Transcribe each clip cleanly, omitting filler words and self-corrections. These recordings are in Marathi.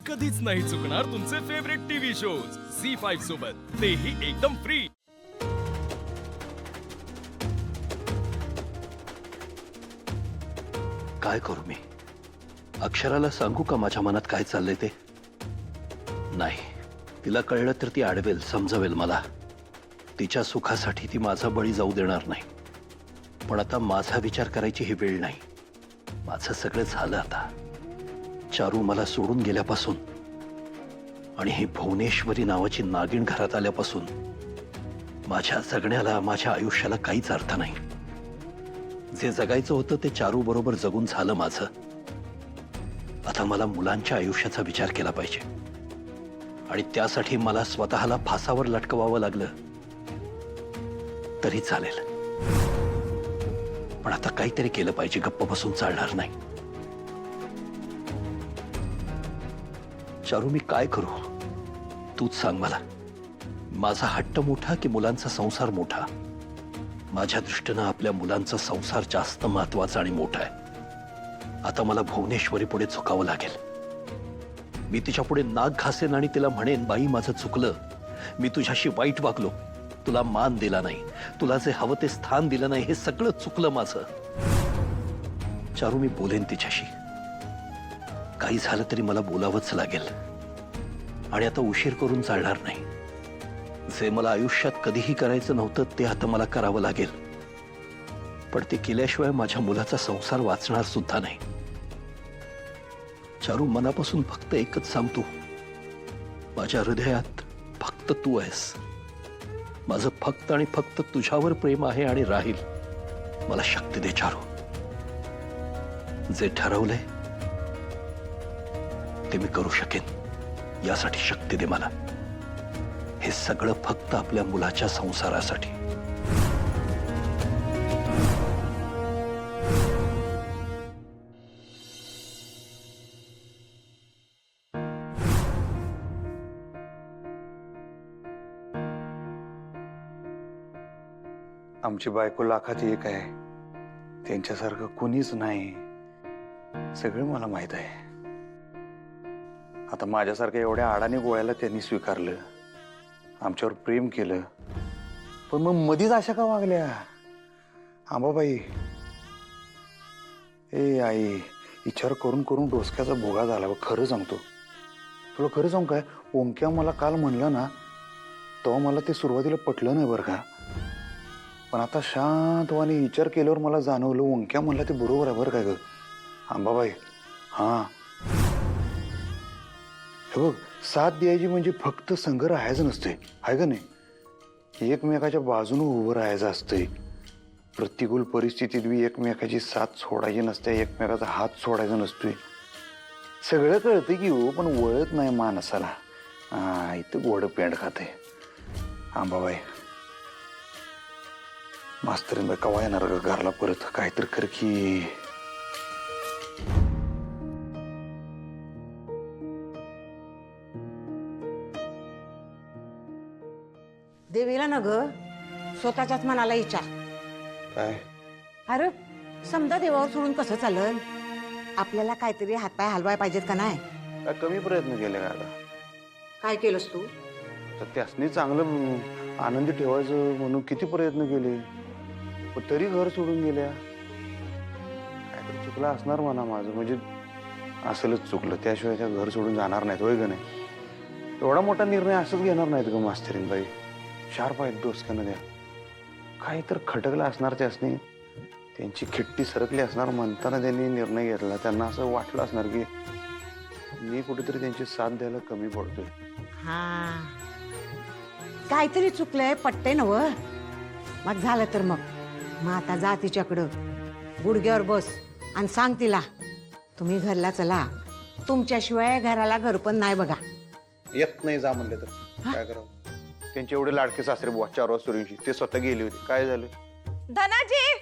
कधीच नाही चुकणार तुमचे फेवरेट टीव्ही शोज झी5 सोबत, तेही एकदम फ्री। काय करू मी? अक्षराला सांगू का माझ्या मनात काय चाललंय ते? नाही, तिला कळलं तर ती अडवेल, समजवेल मला। तिच्या सुखासाठी ती माझा बळी जाऊ देणार नाही। पण आता माझा विचार करायची ही वेळ नाही। माझं सगळं झालं आता। चारू मला सोडून गेल्यापासून आणि ही भुवनेश्वरी नावाची नागिण घरात आल्यापासून माझ्या जगण्याला, माझ्या आयुष्याला काहीच अर्थ नाही। जे जगायचं होतं ते चारू बरोबर जगून झालं माझं। आता मला मुलांच्या आयुष्याचा विचार केला पाहिजे आणि त्यासाठी मला स्वतःला फासावर लटकवावं लागलं तरी चालेल। पण आता काहीतरी केलं पाहिजे, गप्प बसून चालणार नाही। चारू, मी काय करू? तूच सांग मला। माझा हट्ट मोठा की मुलांचा संसार मोठा? माझ्या दृष्टीनं आपल्या मुलांचा संसार जास्त महत्वाचा आणि मोठा आहे। आता मला भुवनेश्वरी पुढे झुकावं लागेल। मी तिच्या पुढे नाक घासेन आणि तिला म्हणेन, बाई माझं चुकलं, मी तुझ्याशी वाईट वागलो, तुला मान दिला नाही, तुला जे हवं ते स्थान दिलं नाही, हे सगळं चुकलं माझं। चारू, मी बोलेन तिच्याशी। काही झालं तरी मला बोलावंच लागेल आणि आता उशीर करून चालणार नाही। जे मला आयुष्यात कधीही करायचं नव्हतं ते आता मला करावं लागेल। पण ते केल्याशिवाय माझ्या मुलाचा संसार वाचणार सुद्धा नाही। चारू, मनापासून फक्त एकच सांगतो, माझ्या हृदयात फक्त तू आहेस। माझं फक्त आणि फक्त तुझ्यावर प्रेम आहे आणि राहील। मला शक्ती दे चारू। जे ठरवलंय ते मी करू शकेन, यासाठी शक्ती दे मला। हे सगळं फक्त आपल्या मुलाच्या संसारासाठी। आमची बायको लाखात एक आहे, त्यांच्यासारखं कुणीच नाही, सगळं मला माहित आहे। आता माझ्यासारख्या एवढ्या अडाणी गोळ्याला त्यांनी स्वीकारलं, आमच्यावर प्रेम केलं, पण मग मधीच अशा का वागल्या? आंबाबाई, ए आई, विचार करून करून डोसक्याचा भोगा झाला। खरं सांगतो तुला, खरं सांगू काय, ओंक्या मला काल म्हणलं ना, तेव्हा मला ते सुरुवातीला पटलं नाही बरं का। पण आता शांतवाने विचार केल्यावर मला जाणवलं, ओंक्या म्हणला ते बरोबर आहे बरं काय ग आंबाबाई। हा, हे बघ, साथ द्यायची म्हणजे फक्त संघ राहायचं नसतंय, आहे का नाही? एकमेकाच्या बाजूने उभं राहायचं असतंय। प्रतिकूल परिस्थितीत बी एकमेकाची साथ सोडायची नसते, एकमेकाचा हात सोडायचा नसतोय। सगळं कळतं की हो, पण वळत नाही माणसाला। हा, इथं गोड पेंड खाते आंबाबाई। मास्तरीन कवा येणार ग घरला परत? काहीतरी कर की। देवीला ना ग स्वतःच्याच मनाला विचार। काय? अरे समजा देवावर सोडून कसं चालन? आपल्याला काहीतरी हातपाय हलवाय पाहिजेत का नाही? काय कमी प्रयत्न केले का आता? काय केलंस तू? तर त्यासनी चांगलं आनंदी ठेवायचं म्हणून किती प्रयत्न केले, पण तरी घर सोडून गेल्या। काहीतरी चुकलं असणार म्हणा माझं, म्हणजे असलच चुकलं, त्याशिवाय त्या घर सोडून जाणार नाहीत, होय ग नाही? एवढा मोठा निर्णय असंच घेणार नाहीत ग मास्तरीन बाई। शार्प आहेत डोसक्यानं द्या। काही तर खटकलं असणार त्यासनी, त्यांची खिट्टी सरकली असणार म्हणताना त्यांनी निर्णय घेतला। त्यांना असं वाटलं असणार की मी कुठेतरी त्यांची साथ द्यायला कमी पडतोय। हा, काहीतरी चुकलंय, पट्टे नव। मग झालं तर मग आता जा तिच्याकडं, गुडघ्यावर बस आणि सांग तिला, तुम्ही घरला चला, तुमच्याशिवाय घराला घर पण नाही बघा। येत नाही जा म्हणले तर काय करावं? त्यांचे एवढे लाडके सासरे बुवा 4 वाजता सूर्यवंशी, ते स्वतः गेले होते, काय झालं? धनाजी,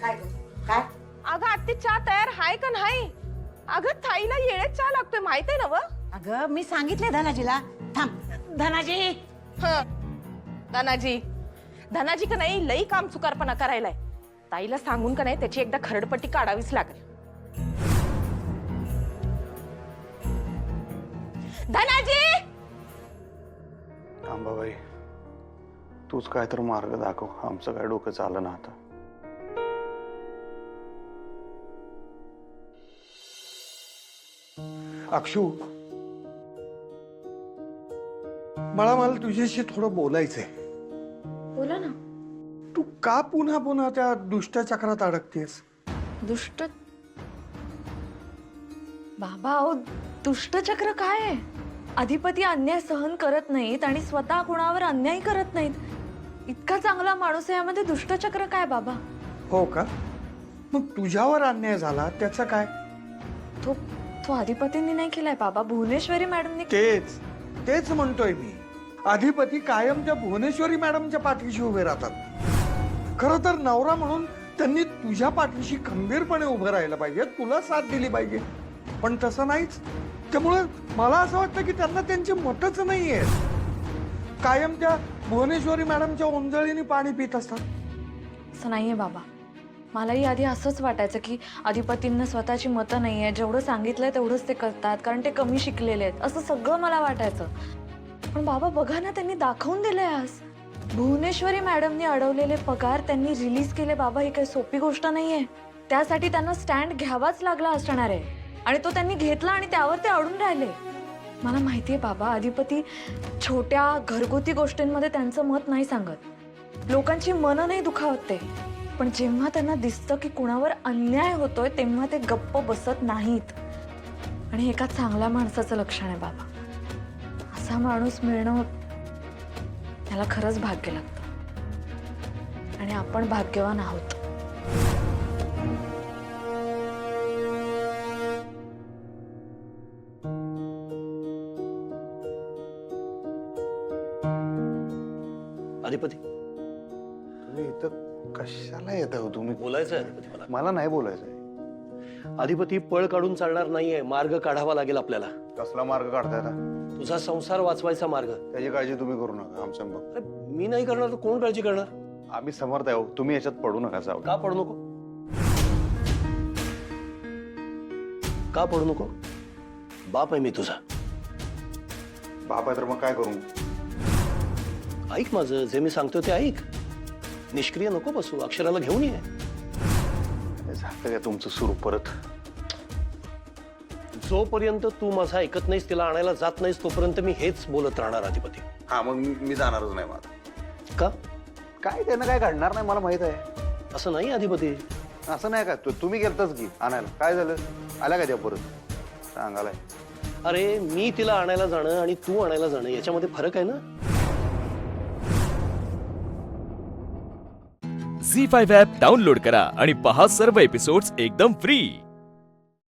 काय काय? अगं आत्ती चहा तयार हाय का नाही? अगं थाईला येळेत चहा लागतोय, माहित आहे ना व? अगं मी सांगितले धनाजीला। थांब धनाजी। धनाजी, धनाजी का नाही लई काम चुकारपणा करायलाय। ताईला सांगून का नाही त्याची एकदा खरडपट्टी काढावीच लागेल। धनाजी अंबाबाई तूच काय तर मार्ग दाखव, आमचं काय डोकं चालं ना आता. अक्षू, मला तुझ्याशी थोडं बोलायचंय. बोला ना. तू का पुन्हा पुन्हा त्या दुष्ट चक्रात अडकतेस? दुष्ट बाबा, अहो दुष्टचक्र काय आहे? अधिपती अन्याय सहन करत नाहीत आणि स्वतः कुणावर अन्याय करत नाहीत. इतका चांगला माणूस आहे, यामध्ये दुष्टचक्र काय बाबा? हो का? मग तुझ्यावर अन्याय झाला त्याचं काय? तो तो अधिपतींनी नाही केलाय बाबा, भुवनेश्वरी मॅडमने. तेच म्हणतोय मी. अधिपती कायम त्या भुवनेश्वरी मॅडमच्या पाठीशी उभे राहतात. खरं तर नवरा म्हणून त्यांनी तुझ्या पाठीशी खंबीरपणे उभं राहायला पाहिजे, तुला साथ दिली पाहिजे. पण तसं नाहीच. त्यामुळे मला असं वाटतं की त्यांना त्यांची मतच नाहीये. कायम त्या भुवनेश्वरी मॅडमच्या ओंजळीने पाणी पित असतात. असं नाहीये बाबा. मलाही आधी असंच वाटायचं की अधिपतींना स्वतःची मतं नाहीये, जेवढं सांगितलंय तेवढंच ते करतात कारण ते कमी शिकलेले आहेत, असं सगळं मला वाटायचं. पण बाबा बघा ना, त्यांनी दाखवून दिलंय आज. भुवनेश्वरी मॅडमनी अडवलेले पगार त्यांनी रिलीज केले बाबा. ही काही सोपी गोष्ट नाहीये. त्यासाठी त्यांना स्टँड घ्यावाच लागला असणार आहे आणि तो त्यांनी घेतला आणि त्यावर ते अडून राहिले. मला माहितीये बाबा, अधिपती छोट्या घरगुती गोष्टींमध्ये त्यांचं मत नाही सांगत, लोकांची मनं नाही दुखावत ते. पण जेव्हा त्यांना दिसतं की कुणावर अन्याय होतोय तेव्हा ते गप्प बसत नाहीत. आणि एका चांगल्या माणसाचं लक्षण आहे बाबा. असा माणूस मिळणं त्याला खरंच भाग्य लागतं आणि आपण भाग्यवान आहोत. अधिपती तुम्ही इथं कशाला येत हो तुम्ही? बोलायचं आहे अधिपती मला. मला नाही बोलायचंय. अधिपती पळ काढून चालणार नाहीये, मार्ग काढावा लागेल आपल्याला. कसला मार्ग काढताय आता? तुझा संसार वाचवायचा मार्ग. त्याची काळजी तुम्ही करू नका. आमच्या मग अरे, मी नाही करणार तर कोण काळजी करणार? आम्ही समर्थ आहे हो. तुम्ही याच्यात पडू नका. जाऊ. का पडू नको? का पडू नको? बाप आहे मी तुझा. बाप आहे तर मग काय करू? ऐक माझं, जे मी सांगतो ते ऐक. निष्क्रिय नको बसू, अक्षराला घेऊन ये. झालं का तुमचं सुरू परत? जोपर्यंत तू माझा ऐकत नाहीस, तिला आणायला जात नाहीस, तोपर्यंत मी हेच बोलत राहणार अधिपती. हा मग मी जाणारच नाही. माझं का? काय त्यानं काय घडणार नाही मला माहित आहे. असं नाही अधिपती. असं नाही का? तुम्ही गेलताच की आणायला. काय झालं? आला का त्या परत? सांगालाय. अरे मी तिला आणायला जाणं आणि तू आणायला जाणं याच्यामध्ये फरक आहे ना. झी 5 ॲप डाउनलोड करा आणि पहा सर्व एपिसोड्स एकदम फ्री.